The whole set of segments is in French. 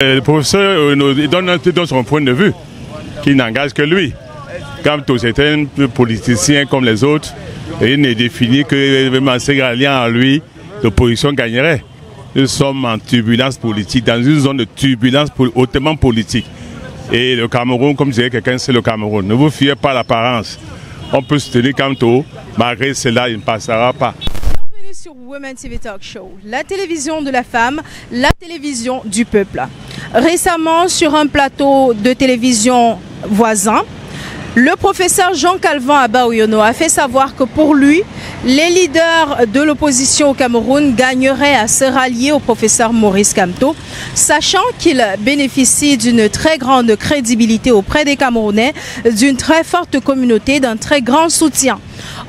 Le professeur donne son point de vue, qui n'engage que lui. Kamto, c'est un politicien comme les autres, et il n'est défini que vraiment c'est alliant à lui, l'opposition gagnerait. Nous sommes en turbulence politique, dans une zone de turbulence hautement politique. Et le Cameroun, comme dirait quelqu'un, c'est le Cameroun. Ne vous fiez pas à l'apparence. On peut soutenir Kamto, malgré cela, il ne passera pas. Bienvenue sur Women TV Talk Show, la télévision de la femme, la télévision du peuple. Récemment, sur un plateau de télévision voisin, le professeur Jean-Calvin Abba-Oyono a fait savoir que pour lui, les leaders de l'opposition au Cameroun gagneraient à se rallier au professeur Maurice Kamto, sachant qu'il bénéficie d'une très grande crédibilité auprès des Camerounais, d'une très forte communauté, d'un très grand soutien.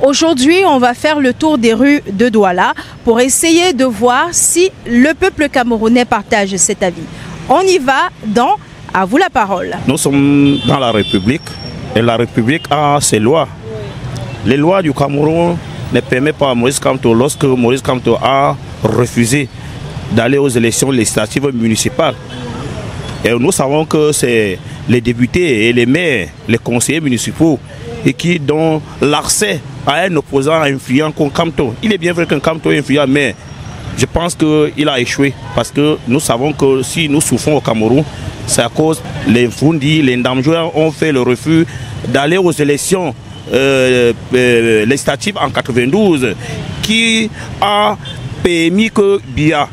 Aujourd'hui, on va faire le tour des rues de Douala pour essayer de voir si le peuple camerounais partage cet avis. On y va dans À vous la parole. Nous sommes dans la République et la République a ses lois. Les lois du Cameroun ne permettent pas à Maurice Kamto, lorsque Maurice Kamto a refusé d'aller aux élections législatives municipales. Et nous savons que c'est les députés et les maires, les conseillers municipaux et qui donnent l'accès à un opposant influent comme Kamto. Il est bien vrai qu'un Kamto est influent, mais je pense qu'il a échoué parce que nous savons que si nous souffrons au Cameroun, c'est à cause les Fundi, les Ndamjouers ont fait le refus d'aller aux élections législatives en 92 qui a permis que Biya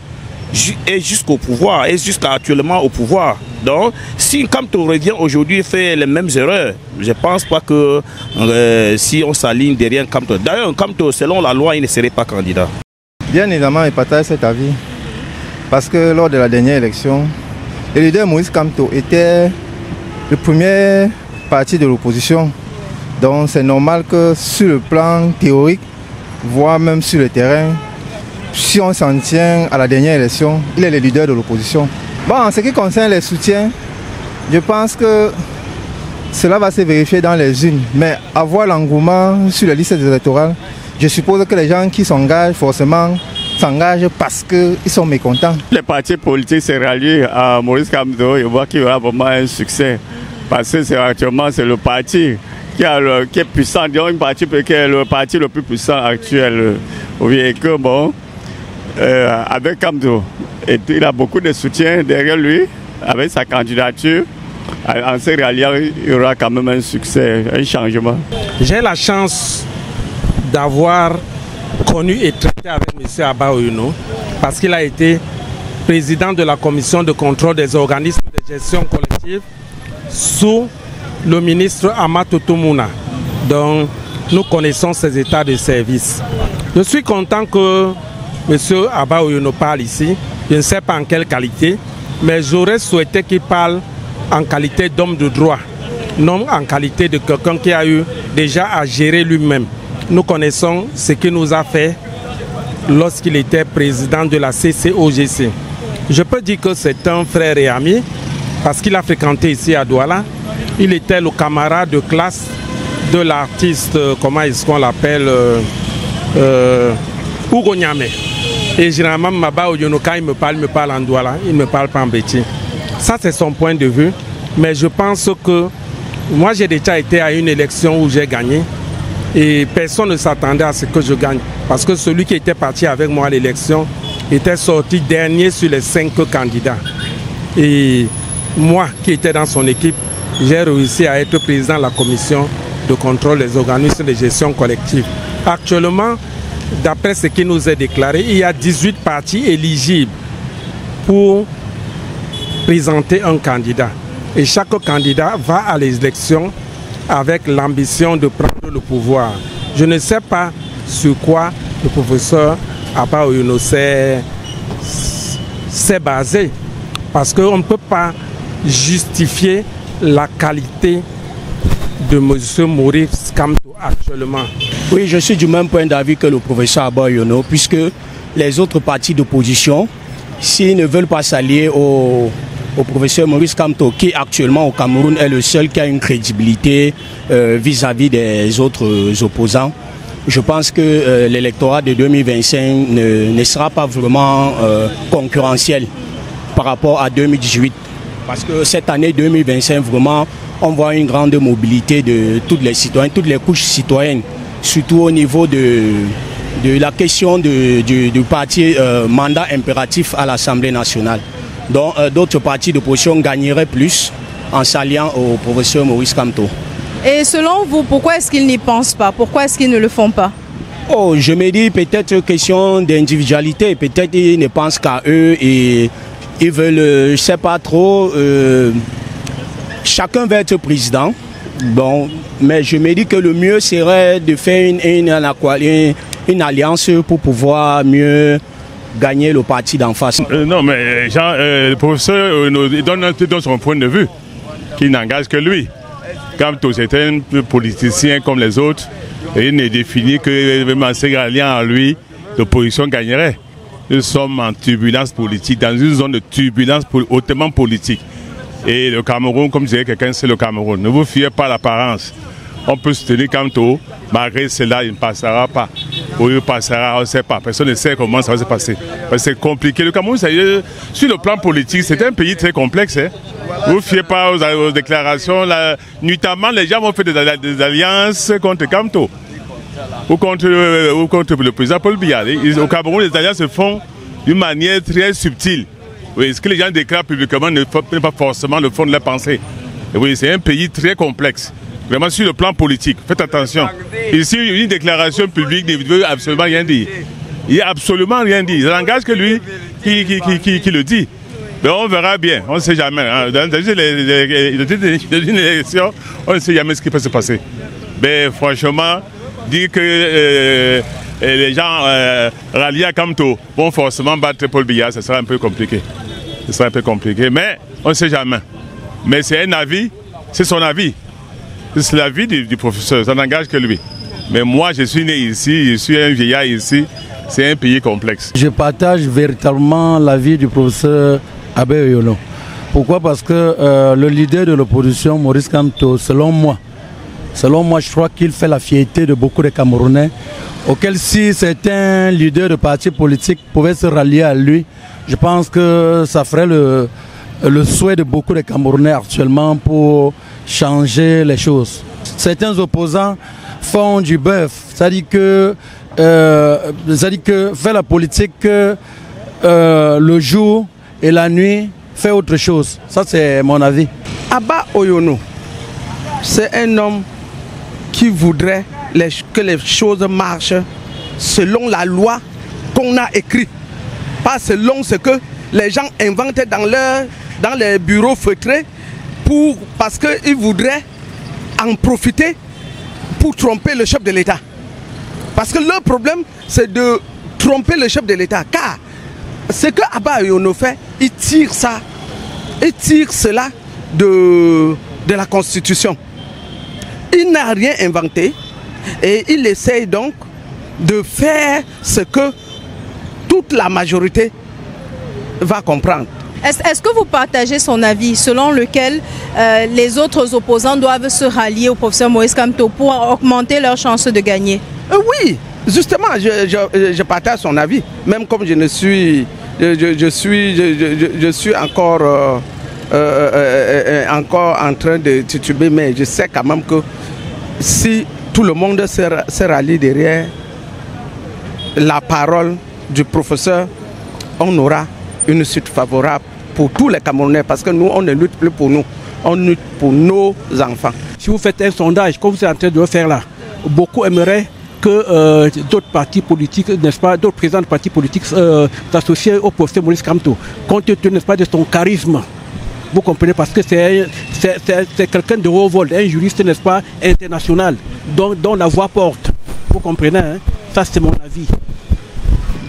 est jusqu'au pouvoir, est jusqu'à actuellement au pouvoir. Donc, si Kamto revient aujourd'hui et fait les mêmes erreurs, je ne pense pas que si on s'aligne derrière Kamto. D'ailleurs, Kamto, selon la loi, il ne serait pas candidat. Bien évidemment, il partage cet avis. Parce que lors de la dernière élection, le leader Maurice Kamto était le premier parti de l'opposition. Donc c'est normal que sur le plan théorique, voire même sur le terrain, si on s'en tient à la dernière élection, il est le leader de l'opposition. Bon, en ce qui concerne les soutiens, je pense que cela va se vérifier dans les urnes. Mais avoir l'engouement sur les listes électorales, je suppose que les gens qui s'engagent forcément s'engagent parce qu'ils sont mécontents. Les partis politiques se rallient à Maurice Kamto et voient qu'il y aura vraiment un succès. Parce que actuellement c'est le parti qui est puissant, disons une partie qui est le parti le plus puissant actuel. Et que bon, avec Kamto, il a beaucoup de soutien derrière lui, avec sa candidature. En se ralliant, il y aura quand même un succès, un changement. J'ai la chance d'avoir connu et traité avec M. Abba-Oyono parce qu'il a été président de la commission de contrôle des organismes de gestion collective sous le ministre Amato Toumouna. Donc nous connaissons ses états de service. Je suis content que M. Abba-Oyono parle ici. Je ne sais pas en quelle qualité, mais j'aurais souhaité qu'il parle en qualité d'homme de droit, non en qualité de quelqu'un qui a eu déjà à gérer lui-même. Nous connaissons ce qu'il nous a fait lorsqu'il était président de la CCOGC. Je peux dire que c'est un frère et ami parce qu'il a fréquenté ici à Douala. Il était le camarade de classe de l'artiste, comment est-ce qu'on l'appelle, Hugo Niamey. Et généralement, Abba-Oyono, quand il me parle en Douala, il ne me parle pas en Béti. Ça, c'est son point de vue. Mais je pense que moi, j'ai déjà été à une élection où j'ai gagné. Et personne ne s'attendait à ce que je gagne. Parce que celui qui était parti avec moi à l'élection était sorti dernier sur les 5 candidats. Et moi, qui étais dans son équipe, j'ai réussi à être président de la commission de contrôle des organismes de gestion collective. Actuellement, d'après ce qui nous est déclaré, il y a 18 partis éligibles pour présenter un candidat. Et chaque candidat va à l'élection avec l'ambition de prendre le pouvoir. Je ne sais pas sur quoi le professeur Abba-Oyono s'est basé, parce qu'on ne peut pas justifier la qualité de M. Maurice Kamto actuellement. Oui, je suis du même point d'avis que le professeur Abba-Oyono, puisque les autres partis d'opposition, s'ils ne veulent pas s'allier au professeur Maurice Kamto, qui actuellement au Cameroun est le seul qui a une crédibilité vis-à-vis des autres opposants, je pense que l'électorat de 2025 ne sera pas vraiment concurrentiel par rapport à 2018. Parce que cette année 2025, vraiment, on voit une grande mobilité de tous les citoyens, toutes les couches citoyennes, surtout au niveau de la question du parti mandat impératif à l'Assemblée nationale. Donc d'autres partis d'opposition gagneraient plus en s'alliant au professeur Maurice Kamto. Et selon vous, pourquoi est-ce qu'ils n'y pensent pas? Pourquoi est-ce qu'ils ne le font pas? Oh, je me dis peut-être question d'individualité, peut-être ils ne pensent qu'à eux et ils veulent, je ne sais pas trop, chacun veut être président. Bon, mais je me dis que le mieux serait de faire une alliance pour pouvoir mieux gagner le parti d'en face. Non, mais Jean, le professeur il donne son point de vue, qui n'engage que lui. Comme tous certains politiciens comme les autres, il ne définit que vraiment Ségralien en lui, l'opposition gagnerait. Nous sommes en turbulence politique, dans une zone de turbulence hautement politique. Et le Cameroun, comme disait quelqu'un, c'est le Cameroun. Ne vous fiez pas à l'apparence. On peut se tenir Kamto, malgré cela, il ne passera pas. Ou il passera, on ne sait pas. Personne ne sait comment ça va se passer. C'est compliqué. Le Cameroun, sur le plan politique, c'est un pays très complexe. Hein. Ne vous fiez pas aux déclarations. Là, notamment, les gens vont faire des alliances contre Kamto. Ou contre le président Paul Biya. Au Cameroun, les alliances se font d'une manière très subtile. Oui, ce que les gens déclarent publiquement n'est pas forcément le fond de leur pensée. Et oui, c'est un pays très complexe. Vraiment sur le plan politique, faites attention. Ici, une déclaration publique ne veut absolument rien dire. Il n'y a absolument rien dit. Ça n'engage que lui qui le dit. Mais on verra bien, on ne sait jamais. Hein. Dans une élection, on ne sait jamais ce qui peut se passer. Mais franchement, dire que les gens ralliés à Kamto vont forcément battre Paul Biya, ce sera un peu compliqué. Ce sera un peu compliqué, mais on ne sait jamais. Mais c'est un avis, c'est son avis. C'est l'avis du professeur, ça n'engage que lui. Mais moi, je suis né ici, je suis un vieillard ici, c'est un pays complexe. Je partage véritablement l'avis du professeur Abe Oyono. Pourquoi? Parce que le leader de l'opposition, Maurice Kamto, selon moi, je crois qu'il fait la fierté de beaucoup de Camerounais, auquel si certains leaders de partis politiques pouvaient se rallier à lui, je pense que ça ferait le souhait de beaucoup de Camerounais actuellement pour changer les choses. Certains opposants font du bœuf, c'est-à-dire que faire la politique le jour et la nuit, fait autre chose. Ça, c'est mon avis. Abba Oyono, c'est un homme qui voudrait que les choses marchent selon la loi qu'on a écrite, pas selon ce que les gens inventent dans les bureaux feutrés parce qu'ils voudraient en profiter pour tromper le chef de l'État. Parce que leur problème, c'est de tromper le chef de l'État. Car ce que Abba Oyono fait, il tire cela de la Constitution. Il n'a rien inventé et il essaye donc de faire ce que toute la majorité va comprendre. Est-ce que vous partagez son avis selon lequel les autres opposants doivent se rallier au professeur Maurice Kamto pour augmenter leurs chances de gagner? Oui, justement, je partage son avis. Même comme je suis encore en train de tituber, mais je sais quand même que si tout le monde se rallie derrière la parole du professeur, on aura une suite favorable pour tous les Camerounais, parce que nous, on ne lutte plus pour nous, on lutte pour nos enfants. Si vous faites un sondage, comme vous êtes en train de le faire là, beaucoup aimeraient que d'autres partis politiques, n'est-ce pas, d'autres présidents de partis politiques s'associent au professeur Maurice Kamto, compte tenu, n'est-ce pas, de son charisme. Vous comprenez, parce que c'est quelqu'un de haut vol, un juriste, n'est-ce pas, international, dont la voix porte. Vous comprenez, hein? Ça c'est mon avis.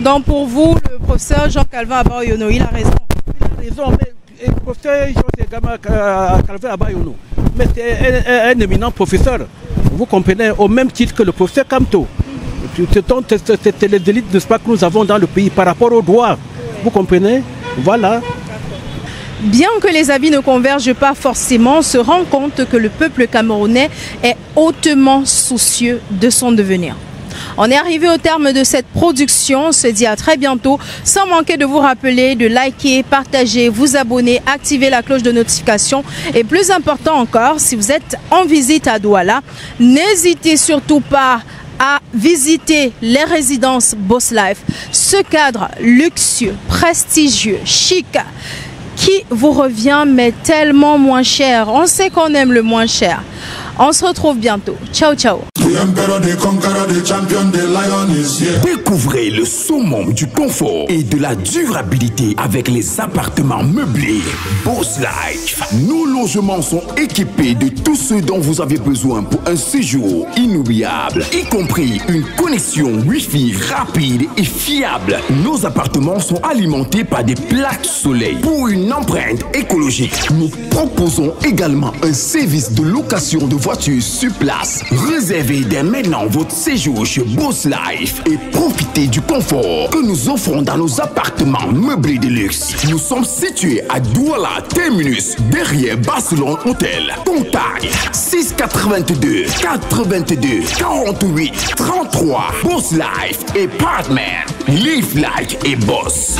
Donc pour vous, le professeur Jean-Calvin Abba Oyono, il a raison. Il a raison, mais le professeur Jean-Calvin Abba Oyono, mais c'est un éminent professeur. Vous comprenez, au même titre que le professeur Kamto. C'est les élites, n'est-ce pas, que nous avons dans le pays par rapport aux droits. Vous comprenez? Voilà. Bien que les avis ne convergent pas forcément, on se rend compte que le peuple camerounais est hautement soucieux de son devenir. On est arrivé au terme de cette production. On se dit à très bientôt. Sans manquer de vous rappeler de liker, partager, vous abonner, activer la cloche de notification. Et plus important encore, si vous êtes en visite à Douala, n'hésitez surtout pas à visiter les résidences Boss Life. Ce cadre luxueux, prestigieux, chic, qui vous revient mais tellement moins cher. On sait qu'on aime le moins cher. On se retrouve bientôt. Ciao, ciao. Découvrez le summum du confort et de la durabilité avec les appartements meublés Boss Life. Nos logements sont équipés de tout ce dont vous avez besoin pour un séjour inoubliable, y compris une connexion Wi-Fi rapide et fiable. Nos appartements sont alimentés par des plaques soleil. Pour une empreinte écologique, nous proposons également un service de location de voitures sur place. Réservez dès maintenant votre séjour chez Boss Life et profitez du confort que nous offrons dans nos appartements meublés de luxe. Nous sommes situés à Douala Terminus, derrière Barcelone Hotel. Contact 682 82 48 33. Boss Life et Partner. Live Like et Boss.